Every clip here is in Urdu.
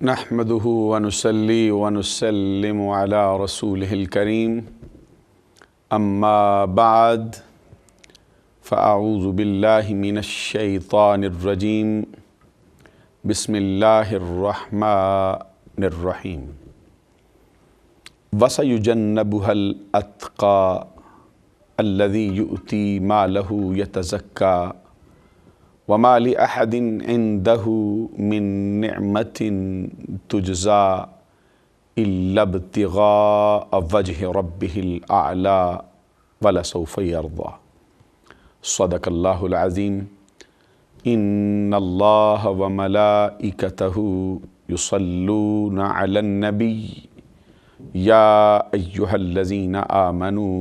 نحمده ونصلي ونسلم على رسوله الكريم اما بعد فاعوذ بالله من الشيطان الرجيم بسم الله الرحمن الرحيم وسيجنبها الأتقى الذي يؤتي ماله يتزكى وما لأحد عنده من نعمة تجزى إلا ابتغاء وجه ربه الأعلى ولسوف يرضى صدق الله العظيم إن الله وملائكته يصلون على النبي يا أيها الذين آمنوا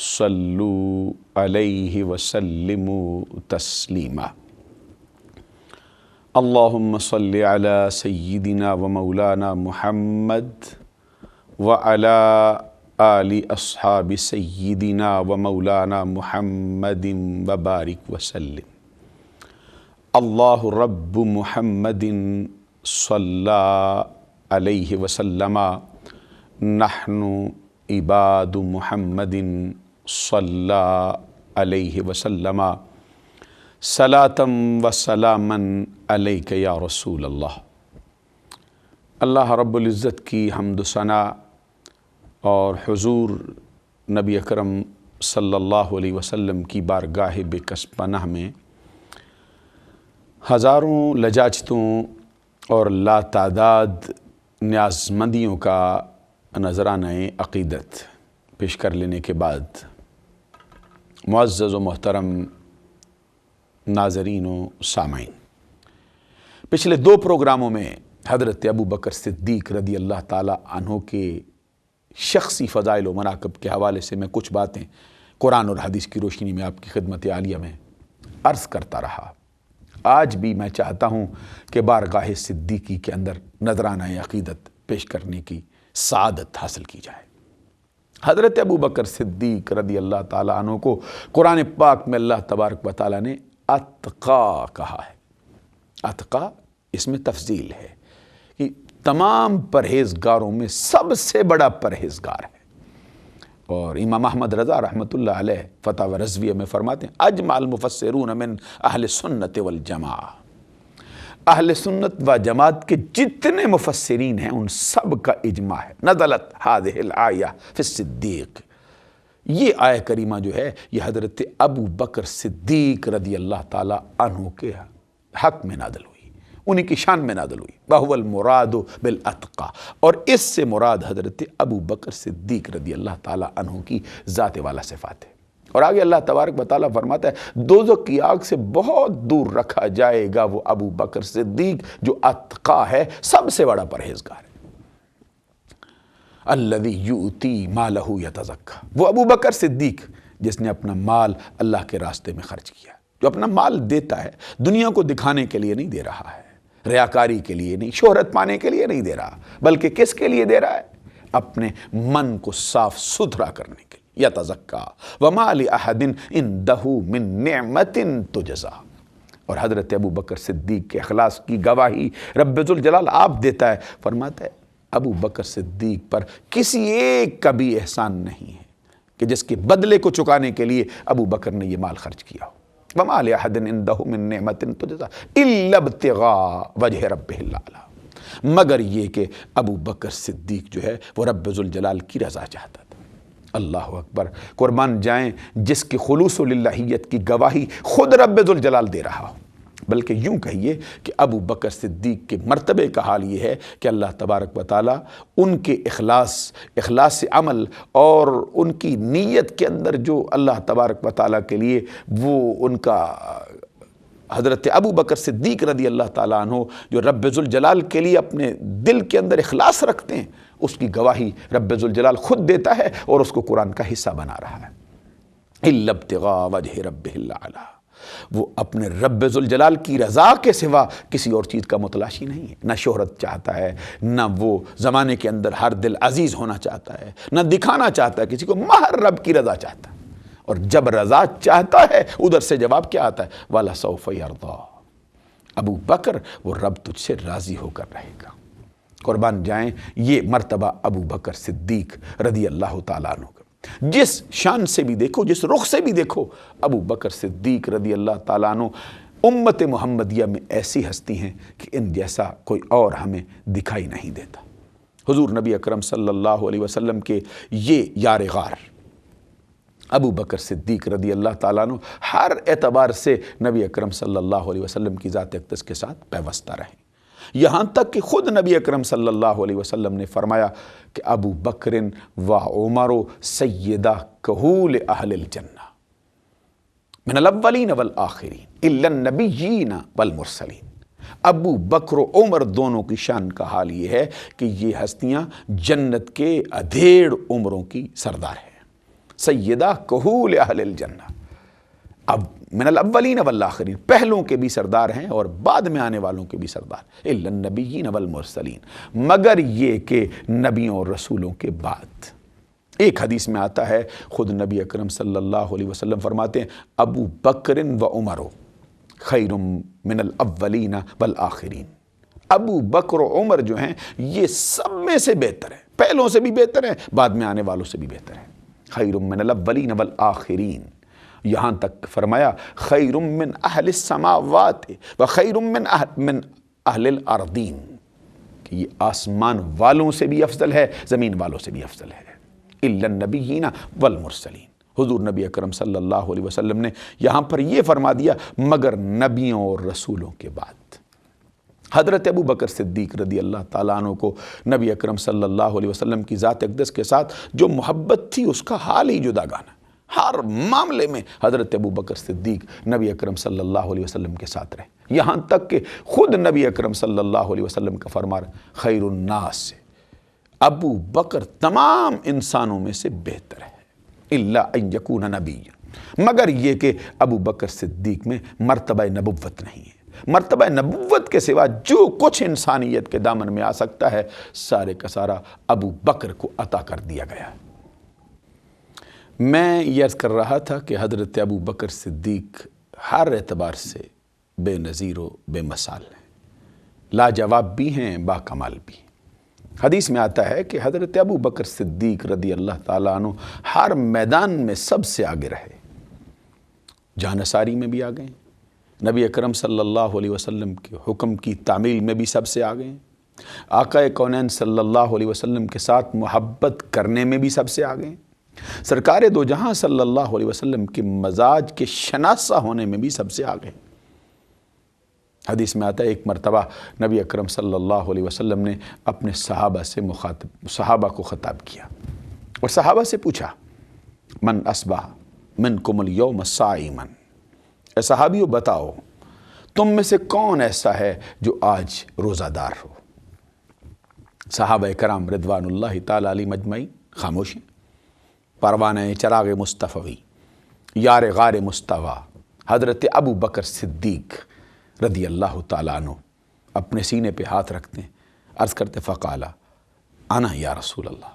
صلوا عليه وسلموا تسليما اللهم صل على سيدنا ومولانا محمد وعلى آل أصحاب سيدنا ومولانا محمد وبارك وسلم الله رب محمد صلى عليه وسلم نحن عباد محمد صلى عليه وسلم صلاة و سلاما علیک یا رسول اللہ۔ اللہ رب العزت کی حمد و ثنا اور حضور نبی اکرم صلی اللہ علیہ وسلم کی بارگاہ بکس پناہ میں ہزاروں لجاجتوں اور لا تعداد نیازمندیوں کا نذرانہ عقیدت پیش کر لینے کے بعد معزز و محترم ناظرین و سامعین، پچھلے 2 پروگراموں میں حضرت ابو بکر صدیق رضی اللہ تعالیٰ عنہ کے شخصی فضائل و مناقب کے حوالے سے میں کچھ باتیں قرآن اور حدیث کی روشنی میں آپ کی خدمت عالیہ میں عرض کرتا رہا۔ آج بھی میں چاہتا ہوں کہ بارگاہ صدیقی کے اندر نذرانہ عقیدت پیش کرنے کی سعادت حاصل کی جائے۔ حضرت ابو بکر صدیق رضی اللہ تعالیٰ عنہ کو قرآن پاک میں اللہ تبارک و تعالیٰ نے اتقا کہا ہے۔ اتقا اس میں تفضیل ہے کہ تمام پرہیزگاروں میں سب سے بڑا پرہیزگار ہے، اور امام احمد رضا رحمۃ اللہ علیہ فتاوی رضویہ میں فرماتے ہیں اجمع المفسرون من اہل سنت والجماعہ، اہل سنت و جماعت کے جتنے مفسرین ہیں ان سب کا اجماع ہے۔ نزلت هذه الآیہ فی الصدیق، یہ آیہ کریمہ جو ہے یہ حضرت ابو بکر صدیق رضی اللہ تعالیٰ عنہ کے حق میں نازل ہوئی، انہی کی شان میں نازل ہوئی۔ وَهُوَ الْمُرَادُ بِالْأَتْقَى، اور اس سے مراد حضرت ابو بکر صدیق رضی اللہ تعالیٰ عنہ کی ذات والا صفات ہے۔ اور آگے اللہ تبارک و تعالیٰ فرماتا ہے دوزخ کی آگ سے بہت دور رکھا جائے گا وہ ابو بکر صدیق جو اتقا ہے، سب سے بڑا پرہیزگار ہے۔ الذی یؤتی مالہ یتزکی، وہ ابو بکر صدیق جس نے اپنا مال اللہ کے راستے میں خرچ کیا، جو اپنا مال دیتا ہے دنیا کو دکھانے کے لیے نہیں دے رہا ہے، ریاکاری کے لیے نہیں، شہرت پانے کے لیے نہیں دے رہا، بلکہ کس کے لیے دے رہا ہے؟ اپنے من کو صاف ستھرا کرنے کے لیے۔ یتزکی وما لأحد عنده من نعمت تجزی، اور حضرت ابو بکر صدیق کے اخلاص کی گواہی رب ذوالجلال آپ دیتا ہے، فرماتا ہے ابو بکر صدیق پر کسی ایک کا بھی احسان نہیں ہے کہ جس کے بدلے کو چکانے کے لیے ابو بکر نے یہ مال خرچ کیا ہو۔ وَمَا لِأَحَدٍ عِندَهُ مِن نِعْمَةٍ تُجْزَىٰ إِلَّا ابْتِغَاءَ وَجْهِ رَبِّهِ الْأَعْلَىٰ، مگر یہ کہ ابو بکر صدیق جو ہے وہ رب ذوالجلال کی رضا چاہتا تھا۔ اللہ اکبر، قربان جائیں جس کی خلوص و للہیت کی گواہی خود رب ذوالجلال دے رہا ہو، بلکہ یوں کہیے کہ ابو بکر صدیق کے مرتبے کا حال یہ ہے کہ اللہ تبارک و تعالیٰ ان کے اخلاص عمل اور ان کی نیت کے اندر جو اللہ تبارک و تعالیٰ کے لیے وہ ان کا حضرت ابو بکر صدیق رضی اللہ تعالیٰ عنہ جو رب ذوالجلال کے لیے اپنے دل کے اندر اخلاص رکھتے ہیں، اس کی گواہی رب ذوالجلال خود دیتا ہے اور اس کو قرآن کا حصہ بنا رہا ہے۔ إِلَّا ابْتِغَاءَ وَجْهِ رَبِّهِ الْأَعْلَىٰ، وہ اپنے رب ذوالجلال کی رضا کے سوا کسی اور چیز کا متلاشی نہیں ہے۔ نہ شہرت چاہتا ہے، نہ وہ زمانے کے اندر ہر دل عزیز ہونا چاہتا ہے، نہ دکھانا چاہتا ہے کسی کو، مہر رب کی رضا چاہتا ہے۔ اور جب رضا چاہتا ہے ادھر سے جواب کیا آتا ہے؟ وَلَسَوْفَ يَرْضَىٰ، ابو بکر وہ رب تجھ سے راضی ہو کر رہے گا۔ قربان جائیں یہ مرتبہ ابو بکر صدیق رضی اللہ تعالیٰ عنہ کا، جس شان سے بھی دیکھو، جس رخ سے بھی دیکھو، ابو بکر صدیق رضی اللہ تعالیٰ عنہ امت محمدیہ میں ایسی ہستی ہیں کہ ان جیسا کوئی اور ہمیں دکھائی نہیں دیتا۔ حضور نبی اکرم صلی اللہ علیہ وسلم کے یہ یار غار ابو بکر صدیق رضی اللہ تعالیٰ عنہ ہر اعتبار سے نبی اکرم صلی اللہ علیہ وسلم کی ذات اقدس کے ساتھ پیوستہ رہیں، یہاں تک کہ خود نبی اکرم صلی اللہ علیہ وسلم نے فرمایا کہ ابو بکر و عمر سیدہ کہول اہل الجنہ من الاولین والآخرین الا النبیین والمرسلین۔ ابو بکر و عمر دونوں کی شان کا حال یہ ہے کہ یہ ہستیاں جنت کے ادھیڑ عمروں کی سردار ہیں، سیدہ کہول اہل الجنہ، اب من الاولین والآخرین، پہلوں کے بھی سردار ہیں اور بعد میں آنے والوں کے بھی سردار، الا النبیین والمرسلین، مگر یہ کہ نبیوں اور رسولوں کے بعد۔ ایک حدیث میں آتا ہے، خود نبی اکرم صلی اللہ علیہ وسلم فرماتے ہیں ابو بکر و عمر خیر من الاولین والآخرین، ابو بکر و عمر جو ہیں یہ سب میں سے بہتر ہیں، پہلوں سے بھی بہتر ہیں، بعد میں آنے والوں سے بھی بہتر ہیں، خیر من الاولین والآخرین، یہاں تک فرمایا خیر من اہل السماوات و خیر من اہل الارضین، کہ یہ آسمان والوں سے بھی افضل ہے، زمین والوں سے بھی افضل ہے، الا النبیین والمرسلین۔ حضور نبی اکرم صلی اللہ علیہ وسلم نے یہاں پر یہ فرما دیا مگر نبیوں اور رسولوں کے بعد۔ حضرت ابو بکر صدیق رضی اللہ تعالیٰ عنہ کو نبی اکرم صلی اللہ علیہ وسلم کی ذات اقدس کے ساتھ جو محبت تھی اس کا حال ہی جدا گانا، ہر معاملے میں حضرت ابو بکر صدیق نبی اکرم صلی اللہ علیہ وسلم کے ساتھ رہے، یہاں تک کہ خود نبی اکرم صلی اللہ علیہ وسلم کا فرمان خیر الناس سے ابو بکر تمام انسانوں میں سے بہتر ہے، الا ان یکون نبیا، مگر یہ کہ ابو بکر صدیق میں مرتبہ نبوت نہیں ہے، مرتبہ نبوت کے سوا جو کچھ انسانیت کے دامن میں آ سکتا ہے سارے کا سارا ابو بکر کو عطا کر دیا گیا۔ میں یہ عرض کر رہا تھا کہ حضرت ابو بکر صدیق ہر اعتبار سے بے نظیر و بے مثال ہیں، لاجواب بھی ہیں، باکمال بھی ہیں۔ حدیث میں آتا ہے کہ حضرت ابو بکر صدیق رضی اللہ تعالیٰ عنہ ہر میدان میں سب سے آگے رہے، جانصاری میں بھی آگے ہیں، نبی اکرم صلی اللہ علیہ وسلم کے حکم کی تعمیل میں بھی سب سے آگے ہیں، آقا کونین صلی اللہ علیہ وسلم کے ساتھ محبت کرنے میں بھی سب سے آگے ہیں، سرکار دو جہاں صلی اللہ علیہ وسلم کے مزاج کے شناسہ ہونے میں بھی سب سے آگے ہیں۔ حدیث میں آتا ہے ایک مرتبہ نبی اکرم صلی اللہ علیہ وسلم نے اپنے صحابہ کو خطاب کیا اور صحابہ سے پوچھا من اصبح منکم الیوم صائما، اے صحابیو بتاؤ تم میں سے کون ایسا ہے جو آج روزہ دار ہو؟ صحابہ کرام رضوان اللہ تعالی علیہ مجمعین خاموش ہیں، پروانہ چراغ مصطفی یار غار مصطفیٰ حضرت ابو بکر صدیق رضی اللہ تعالیٰ عنہ اپنے سینے پہ ہاتھ رکھتے ہیں، عرض کرتے فقال انا یا رسول اللہ،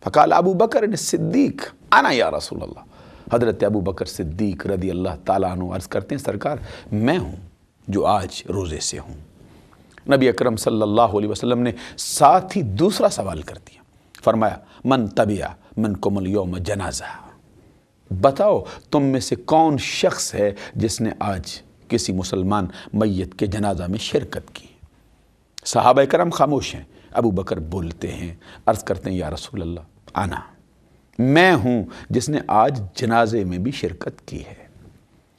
فقال ابو بکر صدیق انا یا رسول اللہ، حضرت ابو بکر صدیق رضی اللہ تعالیٰ عنہ عرض کرتے ہیں سرکار میں ہوں جو آج روزے سے ہوں۔ نبی اکرم صلی اللہ علیہ وسلم نے ساتھ ہی دوسرا سوال کر دیا، فرمایا من تبع منکم الیوم جنازہ، بتاؤ تم میں سے کون شخص ہے جس نے آج کسی مسلمان میت کے جنازہ میں شرکت کی؟ صحابہ کرام خاموش ہیں، ابو بکر بولتے ہیں، عرض کرتے ہیں یا رسول اللہ انا، میں ہوں جس نے آج جنازے میں بھی شرکت کی ہے۔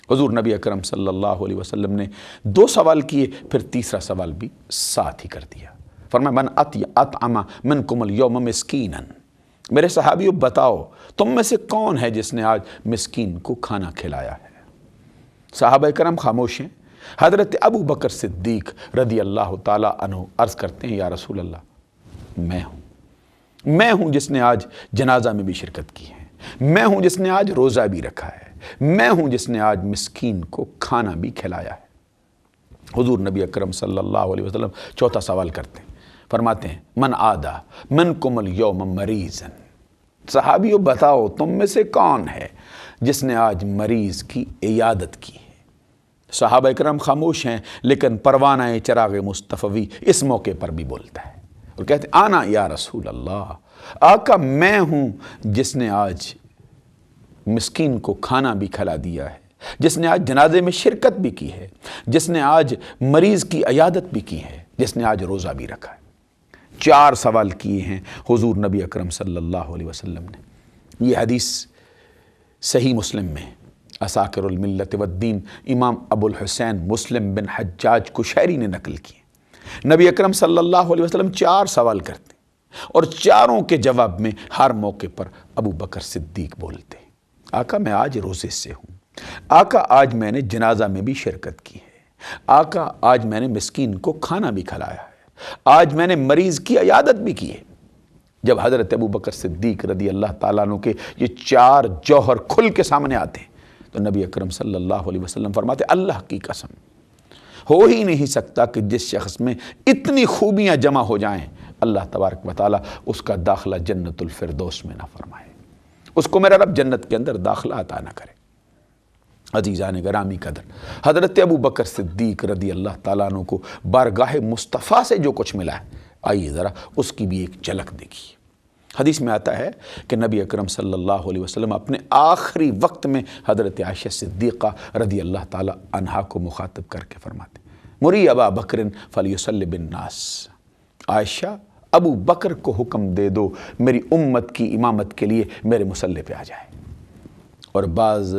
حضور نبی اکرم صلی اللہ علیہ وسلم نے دو سوال کیے، پھر تیسرا سوال بھی ساتھ ہی کر دیا، فرمایا من اطعم منکم الیوم مسکینا، میرے صحابیوں بتاؤ تم میں سے کون ہے جس نے آج مسکین کو کھانا کھلایا ہے؟ صحابہ کرام خاموش ہیں، حضرت ابو بکر صدیق رضی اللہ تعالیٰ عنہ عرض کرتے ہیں یا رسول اللہ میں ہوں جس نے آج جنازہ میں بھی شرکت کی ہے، میں ہوں جس نے آج روزہ بھی رکھا ہے، میں ہوں جس نے آج مسکین کو کھانا بھی کھلایا ہے۔ حضور نبی اکرم صلی اللہ علیہ وسلم چوتھا سوال کرتے ہیں، فرماتے ہیں من عادا منکم الیوم مریضا، صحابیوں بتاؤ تم میں سے کون ہے جس نے آج مریض کی عیادت کی ہے؟ صحابہ اکرام خاموش ہیں، لیکن پروانہ چراغ مصطفی اس موقع پر بھی بولتا ہے، اور کہتے ہیں آنا یا رسول اللہ، آقا میں ہوں جس نے آج مسکین کو کھانا بھی کھلا دیا ہے، جس نے آج جنازے میں شرکت بھی کی ہے، جس نے آج مریض کی عیادت بھی کی ہے، جس نے آج روزہ بھی رکھا ہے۔ 4 سوال کیے ہیں حضور نبی اکرم صلی اللہ علیہ وسلم نے۔ یہ حدیث صحیح مسلم میں اساکر الملت والدین امام ابو الحسین مسلم بن حجاج قشیری نے نقل کی۔ نبی اکرم صلی اللہ علیہ وسلم 4 سوال کرتے اور چاروں کے جواب میں ہر موقع پر ابو بکر صدیق بولتے، آقا میں آج روزے سے ہوں، آقا آج میں نے جنازہ میں بھی شرکت کی ہے، آقا آج میں نے مسکین کو کھانا بھی کھلایا ہے، آج میں نے مریض کی عیادت بھی کی ہے۔ جب حضرت ابو بکر صدیق رضی اللہ تعالیٰ عنہ کے یہ 4 جوہر کھل کے سامنے آتے ہیں تو نبی اکرم صلی اللہ علیہ وسلم فرماتے اللہ کی قسم ہو ہی نہیں سکتا کہ جس شخص میں اتنی خوبیاں جمع ہو جائیں اللہ تبارک و تعالیٰ اس کا داخلہ جنت الفردوس میں نہ فرمائے، اس کو میرا رب جنت کے اندر داخلہ عطا نہ کرے۔ عزیزان گرامی قدر، حضرت ابو بکر صدیق رضی اللہ تعالیٰ عنہ کو بارگاہ مصطفیٰ سے جو کچھ ملا ہے، آئیے ذرا اس کی بھی ایک جھلک دیکھیے۔ حدیث میں آتا ہے کہ نبی اکرم صلی اللہ علیہ وسلم اپنے آخری وقت میں حضرت عائشہ صدیقہ رضی اللہ تعالی عنہا کو مخاطب کر کے فرماتے مری ابا بکر فلیصلی بالناس، عائشہ ابو بکر کو حکم دے دو میری امت کی امامت کے لیے میرے مصلی پہ آ جائے۔ اور بعض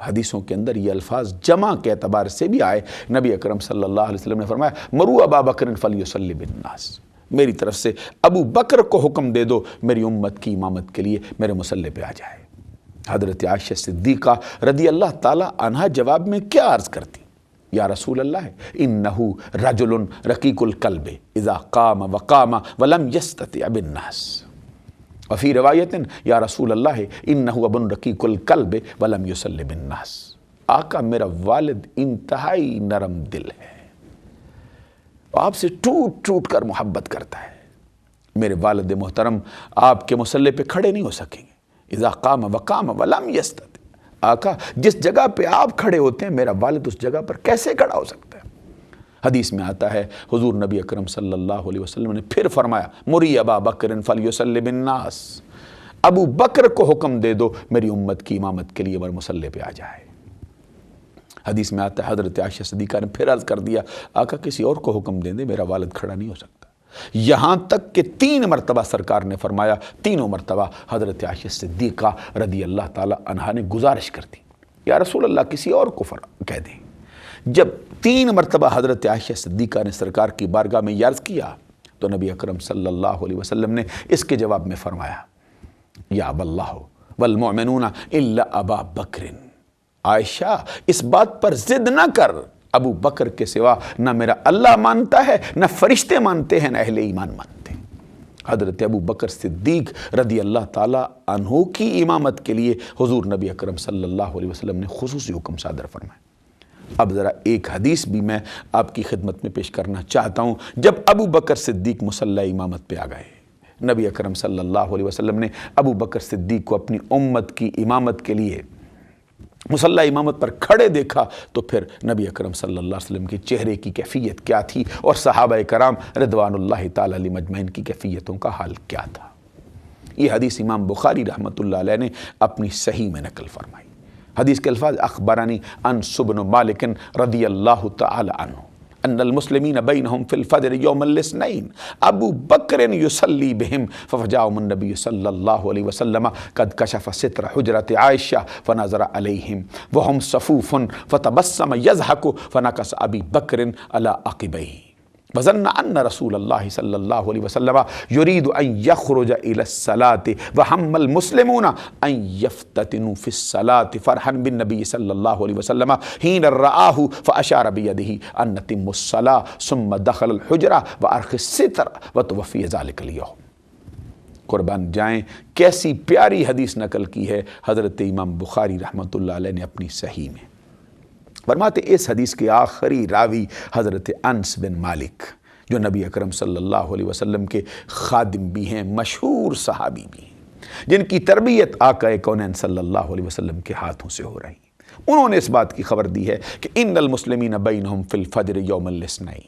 حدیثوں کے اندر یہ الفاظ جمع کے اعتبار سے بھی آئے، نبی اکرم صلی اللہ علیہ وسلم نے فرمایا مرو ابا بکر فلیصلی بالناس، میری طرف سے ابو بکر کو حکم دے دو میری امت کی امامت کے لیے میرے مصلی پہ آ جائے۔ حضرت عائشہ صدیقہ رضی اللہ تعالی عنہا جواب میں کیا عرض کرتی، یا رسول اللہ انہو رجل رقیق القلب اذا قام وقام ولم یستطع بالناس، وفی روایت یا رسول اللہ انہو ابن رقیق القلب ولم یصلی بالناس، آقا میرا والد انتہائی نرم دل ہے، آپ سے ٹوٹ ٹوٹ کر محبت کرتا ہے، میرے والد محترم آپ کے مصلی پہ کھڑے نہیں ہو سکیں گے، اذا قام وقام ولم یستطع، آقا جس جگہ پہ آپ کھڑے ہوتے ہیں میرا والد اس جگہ پر کیسے کھڑا ہو سکتا ہے۔ حدیث میں آتا ہے حضور نبی اکرم صلی اللہ علیہ وسلم نے پھر فرمایا مری ابا بکر فلیصلی بالناس، ابو بکر کو حکم دے دو میری امت کی امامت کے لیے میرے مصلی پہ آ جائے۔ حدیث میں آتا ہے حضرت عائشہ صدیقہ نے پھر عرض کر دیا آقا کسی اور کو حکم دے دے میرا والد کھڑا نہیں ہو سکتا، یہاں تک کہ 3 مرتبہ سرکار نے فرمایا، تینوں مرتبہ حضرت عائشہ صدیقہ رضی اللہ تعالی عنہا نے گزارش کر دی یا رسول اللہ کسی اور کو کہہ دیں۔ جب 3 مرتبہ حضرت عائشہ صدیقہ نے سرکار کی بارگاہ میں عرض کیا تو نبی اکرم صلی اللہ علیہ وسلم نے اس کے جواب میں فرمایا یا اب اللہ والمؤمنون الا ابا بکر، عائشہ اس بات پر ضد نہ کر، ابو بکر کے سوا نہ میرا اللہ مانتا ہے نہ فرشتے مانتے ہیں نہ اہل ایمان مانتے ہیں۔ حضرت ابو بکر صدیق رضی اللہ تعالی عنہ کی امامت کے لیے حضور نبی اکرم صلی اللہ علیہ وسلم نے خصوصی حکم صادر فرمایا۔ اب ذرا ایک حدیث بھی میں آپ کی خدمت میں پیش کرنا چاہتا ہوں۔ جب ابو بکر صدیق مصلی امامت پہ آ گئے، نبی اکرم صلی اللہ علیہ وسلم نے ابو بکر صدیق کو اپنی امت کی امامت کے لیے مصلی امامت پر کھڑے دیکھا تو پھر نبی اکرم صلی اللہ علیہ وسلم کے چہرے کی کیفیت کیا تھی اور صحابہ کرام رضوان اللہ تعالی علیہم اجمعین کی کیفیتوں کا حال کیا تھا۔ یہ حدیث امام بخاری رحمۃ اللہ علیہ نے اپنی صحیح میں نقل فرمائی۔ حدیث کے الفاظ اخبرانی انس بن مالک رضی اللہ تعالی عنہ ان المسلمین بینہم فی الفجر یوم الاثنین ابو بکر یصلی بہم ففجاهم النبی صلی اللہ علیہ وسلم قد کشف ستر حجرت عائشہ فنظر علیہم وهم صفوف فتبسم یضحک فنکس ابی بکر علی عقبیہ وظن ان رسول اللہ صلی اللہ علیہ وسلم یرید ان یخرج الی الصلاة وهم المسلمون ان یفتتنوا فی الصلاة فرحا بالنبی صلی اللہ علیہ وسلم حین رآہ فاشار بیدہ ان نتم الصلاة ثم دخل الحجرہ وارخ الستر وتوفی ذلک اليوم۔ قربان جائیں کیسی پیاری حدیث نقل کی ہے حضرت امام بخاری رحمۃ اللہ علیہ نے اپنی صحیح میں۔ فرماتے اس حدیث کے آخری راوی حضرت انس بن مالک جو نبی اکرم صلی اللہ علیہ وسلم کے خادم بھی ہیں، مشہور صحابی بھی ہیں، جن کی تربیت آقا کونین صلی اللہ علیہ وسلم کے ہاتھوں سے ہو رہی، انہوں نے اس بات کی خبر دی ہے کہ ان المسلمین بینہم فی الفجر یوم الاثنین،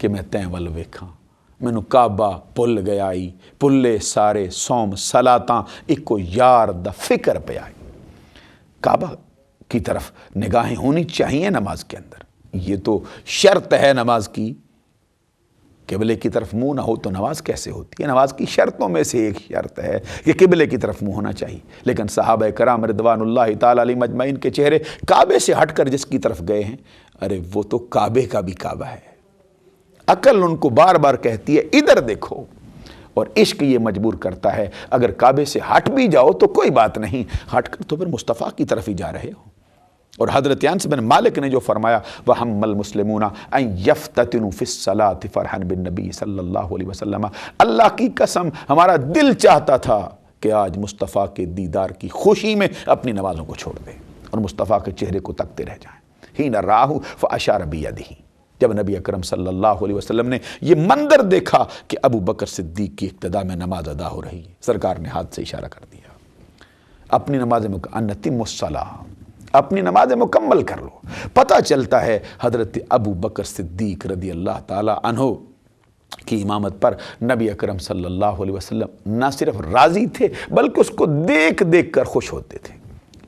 کہ میں تیں ول ویکھاں مینوں کعبہ بھل گیا آئی پلے سارے سوم سلاتاں ایکو یار دا فکر پہ آئی۔ کعبہ کی طرف نگاہیں ہونی چاہیے نماز کے اندر، یہ تو شرط ہے نماز کی۔ قبلے کی طرف منہ نہ ہو تو نماز کیسے ہوتی ہے؟ نماز کی شرطوں میں سے ایک شرط ہے کہ قبلے کی طرف منہ ہونا چاہیے، لیکن صحابہ کرام رضوان اللہ تعالیٰ علیہم اجمعین کے چہرے کعبے سے ہٹ کر جس کی طرف گئے ہیں، ارے وہ تو کعبے کا بھی کعبہ ہے۔ عقل ان کو بار بار کہتی ہے ادھر دیکھو، اور عشق یہ مجبور کرتا ہے اگر کعبے سے ہٹ بھی جاؤ تو کوئی بات نہیں، ہٹ کر تو پھر مصطفیٰ کی طرف ہی جا رہے ہو۔ اور حضرت انس بن مالک نے جو فرمایا وَحَمَّ الْمُسْلِمُونَ أَن يَفْتَتِنُوا فِي الصَّلَاةِ فَرْحًا بِالنَّبِيِّ صلی اللہ علیہ وسلم، اللہ کی قسم ہمارا دل چاہتا تھا کہ آج مصطفیٰ کے دیدار کی خوشی میں اپنی نمازوں کو چھوڑ دیں اور مصطفیٰ کے چہرے کو تکتے رہ جائیں۔ حِینَ رَآهُ فَأَشَارَ بِيَدِهِ، جب نبی اکرم صلی اللہ علیہ وسلم نے یہ منظر دیکھا کہ ابو بکر صدیق کی اقتداء میں نماز ادا ہو رہی ہے، سرکار نے ہاتھ سے اشارہ کر دیا، اپنی نماز أَتِمُّوا الصَّلَاةَ، اپنی نماز مکمل کر لو۔ پتہ چلتا ہے حضرت ابو بکر صدیق رضی اللہ تعالیٰ عنہ کی امامت پر نبی اکرم صلی اللہ علیہ وسلم نہ صرف راضی تھے بلکہ اس کو دیکھ دیکھ کر خوش ہوتے تھے،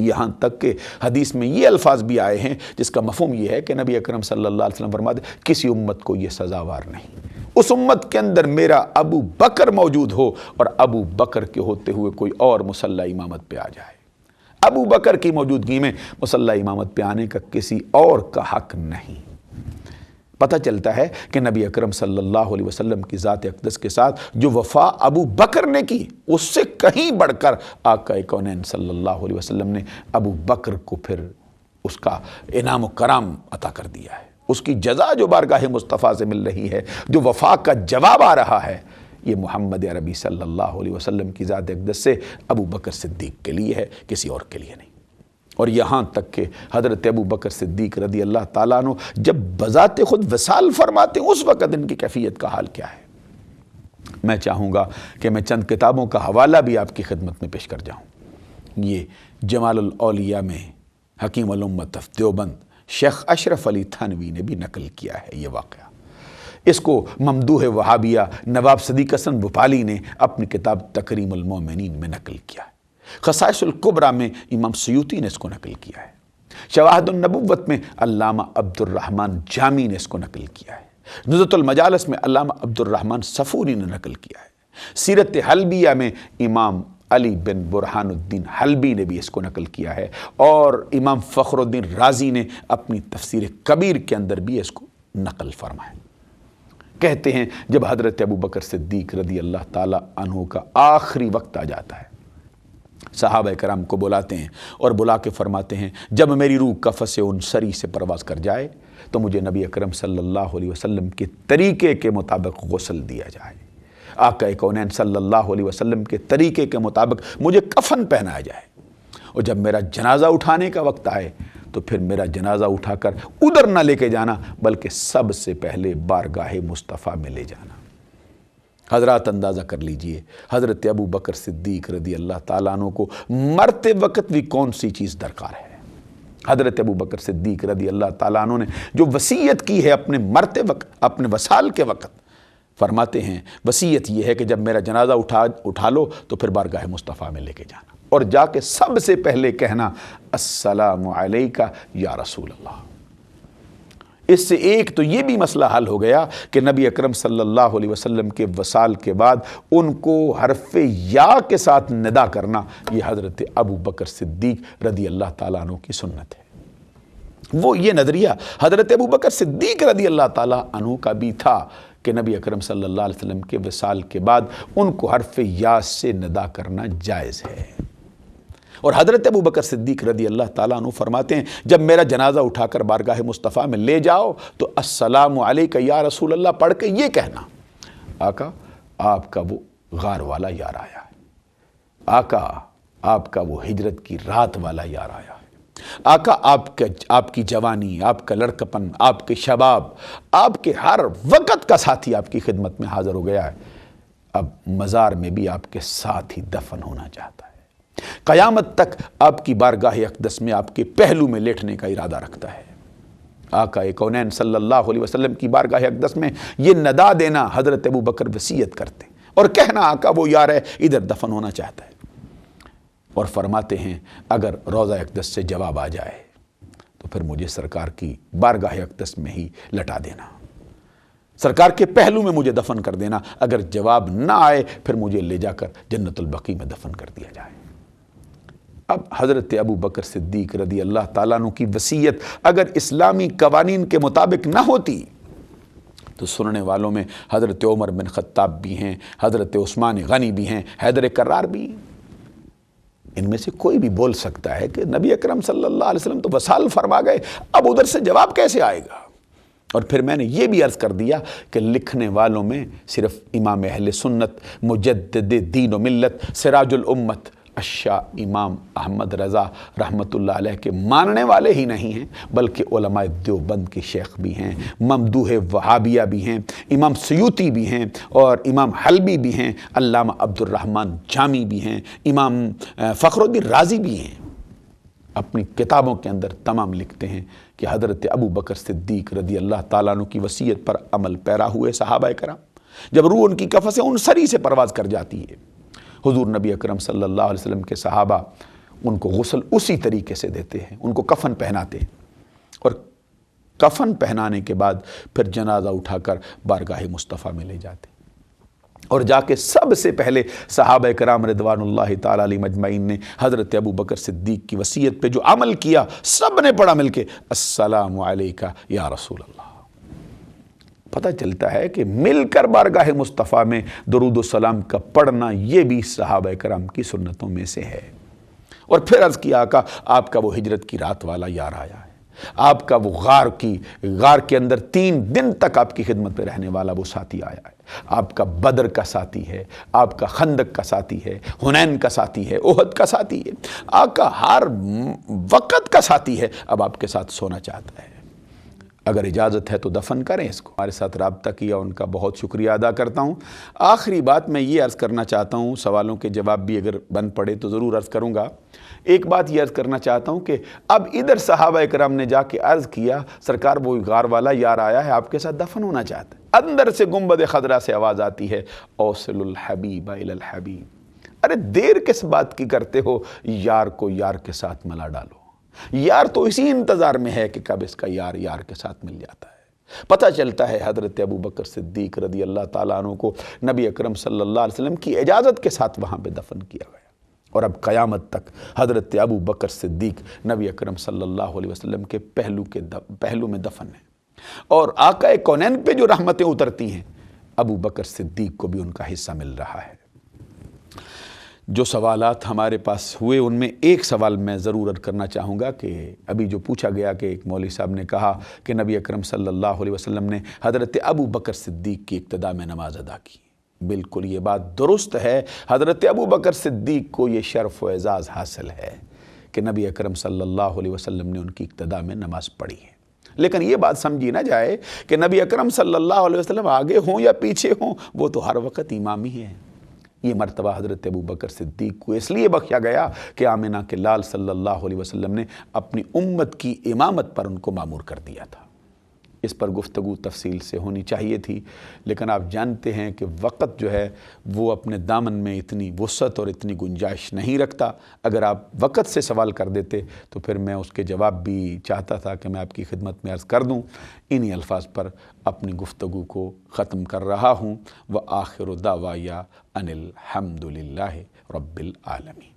یہاں تک کہ حدیث میں یہ الفاظ بھی آئے ہیں جس کا مفہوم یہ ہے کہ نبی اکرم صلی اللہ علیہ وسلم فرماتے کسی امت کو یہ سزاوار نہیں، اس امت کے اندر میرا ابو بکر موجود ہو اور ابو بکر کے ہوتے ہوئے کوئی اور مصلی امامت پہ آ جائے، ابو بکر کی موجودگی میں مصلی امامت پہ آنے کا کسی اور کا حق نہیں۔ پتہ چلتا ہے کہ نبی اکرم صلی اللہ علیہ وسلم کی ذات اقدس کے ساتھ جو وفا ابو بکر نے کی اس سے کہیں بڑھ کر آقا کونین صلی اللہ علیہ وسلم نے ابو بکر کو پھر اس کا انعام و کرام عطا کر دیا ہے، اس کی جزا جو بارگاہ مصطفیٰ سے مل رہی ہے، جو وفا کا جواب آ رہا ہے، یہ محمد عربی صلی اللہ علیہ وسلم کی ذات اقدس سے ابو بکر صدیق کے لیے ہے، کسی اور کے لیے نہیں۔ اور یہاں تک کہ حضرت ابو بکر صدیق رضی اللہ تعالیٰ عنہ جب بذات خود وصال فرماتے ہیں اس وقت ان کی کیفیت کا حال کیا ہے؟ میں چاہوں گا کہ میں چند کتابوں کا حوالہ بھی آپ کی خدمت میں پیش کر جاؤں۔ یہ جمال الاولیاء میں حکیم الامت دیوبند شیخ اشرف علی تھانوی نے بھی نقل کیا ہے یہ واقعہ، اس کو ممدوح وہابیہ نواب صدیق حسن بھوپالی نے اپنی کتاب تکریم المومنین میں نقل کیا ہے، خصائص الکبریٰ میں امام سیوطی نے اس کو نقل کیا ہے، شواہد النبوت میں علامہ عبد الرحمن جامی نے اس کو نقل کیا ہے، نزہۃ المجالس میں علامہ عبد الرحمن صفوری نے نقل کیا ہے، سیرت حلبیہ میں امام علی بن برہان الدین حلبی نے بھی اس کو نقل کیا ہے، اور امام فخر الدین رازی نے اپنی تفسیر کبیر کے اندر بھی اس کو نقل فرمایا۔ کہتے ہیں جب حضرت ابو بکر صدیق رضی اللہ تعالیٰ عنہ کا آخری وقت آ جاتا ہے، صحابہ کرام کو بلاتے ہیں اور بلا کے فرماتے ہیں جب میری روح قفس انصری سے پرواز کر جائے تو مجھے نبی اکرم صلی اللہ علیہ وسلم کے طریقے کے مطابق غسل دیا جائے، آقا کونین صلی اللہ علیہ وسلم کے طریقے کے مطابق مجھے کفن پہنایا جائے، اور جب میرا جنازہ اٹھانے کا وقت آئے تو پھر میرا جنازہ اٹھا کر ادھر نہ لے کے جانا بلکہ سب سے پہلے بارگاہ مصطفیٰ میں لے جانا۔ حضرات اندازہ کر لیجئے حضرت ابو بکر صدیق رضی اللہ تعالیٰ عنہ کو مرتے وقت بھی کون سی چیز درکار ہے۔ حضرت ابو بکر صدیق رضی اللہ تعالیٰ عنہ نے جو وصیت کی ہے اپنے مرتے وقت، اپنے وصال کے وقت، فرماتے ہیں وصیت یہ ہے کہ جب میرا جنازہ اٹھا لو تو پھر بارگاہ مصطفیٰ میں لے کے جانا، اور جا کے سب سے پہلے کہنا السلام علیکہ یا رسول اللہ۔ اس سے ایک تو یہ بھی مسئلہ حل ہو گیا کہ نبی اکرم صلی اللہ علیہ وسلم کے وصال کے بعد ان کو حرف یا کے ساتھ ندا کرنا یہ حضرت ابو بکر صدیق رضی اللہ تعالیٰ عنہ کی سنت ہے۔ وہ یہ نظریہ حضرت ابو بکر صدیق رضی اللہ تعالیٰ عنہ کا بھی تھا کہ نبی اکرم صلی اللہ علیہ وسلم کے وصال کے بعد ان کو حرف یا سے ندا کرنا جائز ہے، اور حضرت ابو بکر صدیق رضی اللہ تعالیٰ عنہ فرماتے ہیں جب میرا جنازہ اٹھا کر بارگاہ مصطفیٰ میں لے جاؤ تو السلام علیکہ یا رسول اللہ پڑھ کے یہ کہنا آقا آپ کا وہ غار والا یار آیا ہے، آقا آپ کا وہ ہجرت کی رات والا یار آیا ہے، آقا آپ کی جوانی، آپ کا لڑکپن، آپ کے شباب، آپ کے ہر وقت کا ساتھی آپ کی خدمت میں حاضر ہو گیا ہے، اب مزار میں بھی آپ کے ساتھ ہی دفن ہونا چاہتا ہے، قیامت تک آپ کی بارگاہ اقدس میں آپ کے پہلو میں لیٹنے کا ارادہ رکھتا ہے۔ آقا کونین صلی اللہ علیہ وسلم کی بارگاہ اقدس میں یہ ندا دینا حضرت ابو بکر وصیت کرتے اور کہنا آقا وہ یار ہے ادھر دفن ہونا چاہتا ہے، اور فرماتے ہیں اگر روضہ اقدس سے جواب آ جائے تو پھر مجھے سرکار کی بارگاہ اقدس میں ہی لٹا دینا، سرکار کے پہلو میں مجھے دفن کر دینا، اگر جواب نہ آئے پھر مجھے لے جا کر جنت البقیع میں دفن کر دیا جائے۔ اب حضرت ابو بکر صدیق رضی اللہ تعالیٰ عنہ کی وصیت اگر اسلامی قوانین کے مطابق نہ ہوتی تو سننے والوں میں حضرت عمر بن خطاب بھی ہیں، حضرت عثمان غنی بھی ہیں، حیدر کرار بھی ہیں۔ ان میں سے کوئی بھی بول سکتا ہے کہ نبی اکرم صلی اللہ علیہ وسلم تو وصال فرما گئے، اب ادھر سے جواب کیسے آئے گا؟ اور پھر میں نے یہ بھی عرض کر دیا کہ لکھنے والوں میں صرف امام اہل سنت، مجدد دین و ملت، سراج الامت الشاہ امام احمد رضا رحمۃ اللہ علیہ کے ماننے والے ہی نہیں ہیں، بلکہ علماء دیوبند کے شیخ بھی ہیں، ممدوح وہابیہ بھی ہیں، امام سیوطی بھی ہیں، اور امام حلبی بھی ہیں، علامہ عبد الرحمن جامی بھی ہیں، امام فخر الدین رازی بھی ہیں۔ اپنی کتابوں کے اندر تمام لکھتے ہیں کہ حضرت ابو بکر صدیق رضی اللہ تعالیٰ عنہ کی وصیت پر عمل پیرا ہوئے صحابہ کرام، جب روح ان کی کفن سے ان سری سے پرواز کر جاتی ہے، حضور نبی اکرم صلی اللہ علیہ وسلم کے صحابہ ان کو غسل اسی طریقے سے دیتے ہیں، ان کو کفن پہناتے ہیں، اور کفن پہنانے کے بعد پھر جنازہ اٹھا کر بارگاہ مصطفیٰ میں لے جاتے ہیں، اور جا کے سب سے پہلے صحابہ کرام رضوان اللہ تعالیٰ علیہ مجمعین نے حضرت ابو بکر صدیق کی وصیت پہ جو عمل کیا، سب نے پڑھا مل کے السلام علیکہ یا رسول اللہ۔ پتہ چلتا ہے کہ مل کر بارگاہ مصطفیٰ میں درود و سلام کا پڑھنا یہ بھی صحابہ کرام کی سنتوں میں سے ہے۔ اور پھر عرض کیا آقا آپ کا وہ ہجرت کی رات والا یار آیا ہے، آپ کا وہ غار کے اندر 3 دن تک آپ کی خدمت پہ رہنے والا وہ ساتھی آیا ہے، آپ کا بدر کا ساتھی ہے، آپ کا خندق کا ساتھی ہے، حنین کا ساتھی ہے، احد کا ساتھی ہے، آقا ہر وقت کا ساتھی ہے، اب آپ کے ساتھ سونا چاہتا ہے، اگر اجازت ہے تو دفن کریں اس کو۔ ہمارے ساتھ رابطہ کیا، ان کا بہت شکریہ ادا کرتا ہوں۔ آخری بات میں یہ عرض کرنا چاہتا ہوں، سوالوں کے جواب بھی اگر بن پڑے تو ضرور عرض کروں گا۔ ایک بات یہ عرض کرنا چاہتا ہوں کہ اب ادھر صحابہ کرام نے جا کے عرض کیا سرکار وہ غار والا یار آیا ہے، آپ کے ساتھ دفن ہونا چاہتا ہے، اندر سے گنبد خضرا سے آواز آتی ہے اوصل الحبیب الی الحبیب، ارے دیر کس بات کی کرتے ہو، یار کو یار کے ساتھ ملا ڈالو، یار تو اسی انتظار میں ہے کہ کب اس کا یار کے ساتھ مل جاتا ہے۔ پتہ چلتا ہے حضرت ابو بکر صدیق رضی اللہ تعالیٰ عنہ کو نبی اکرم صلی اللہ علیہ وسلم کی اجازت کے ساتھ وہاں پہ دفن کیا گیا، اور اب قیامت تک حضرت ابو بکر صدیق نبی اکرم صلی اللہ علیہ وسلم کے پہلو میں دفن ہے، اور آقا کونین پہ جو رحمتیں اترتی ہیں ابو بکر صدیق کو بھی ان کا حصہ مل رہا ہے۔ جو سوالات ہمارے پاس ہوئے ان میں ایک سوال میں ضرور عرض کرنا چاہوں گا کہ ابھی جو پوچھا گیا کہ ایک مولوی صاحب نے کہا کہ نبی اکرم صلی اللہ علیہ وسلم نے حضرت ابو بکر صدیق کی اقتداء میں نماز ادا کی۔ بالکل یہ بات درست ہے، حضرت ابو بکر صدیق کو یہ شرف و اعزاز حاصل ہے کہ نبی اکرم صلی اللہ علیہ وسلم نے ان کی اقتداء میں نماز پڑھی ہے، لیکن یہ بات سمجھی نہ جائے کہ نبی اکرم صلی اللہ علیہ وسلم آگے ہوں یا پیچھے ہوں وہ تو ہر وقت امام ہی ہے۔ یہ مرتبہ حضرت ابو بکر صدیق کو اس لیے بخشا گیا کہ آمنہ کے لال صلی اللہ علیہ وسلم نے اپنی امت کی امامت پر ان کو مامور کر دیا تھا۔ اس پر گفتگو تفصیل سے ہونی چاہیے تھی، لیکن آپ جانتے ہیں کہ وقت جو ہے وہ اپنے دامن میں اتنی وسعت اور اتنی گنجائش نہیں رکھتا۔ اگر آپ وقت سے سوال کر دیتے تو پھر میں اس کے جواب بھی چاہتا تھا کہ میں آپ کی خدمت میں عرض کر دوں۔ انہی الفاظ پر اپنی گفتگو کو ختم کر رہا ہوں۔ وآخر دعوایا ان الحمد للہ رب العالمین۔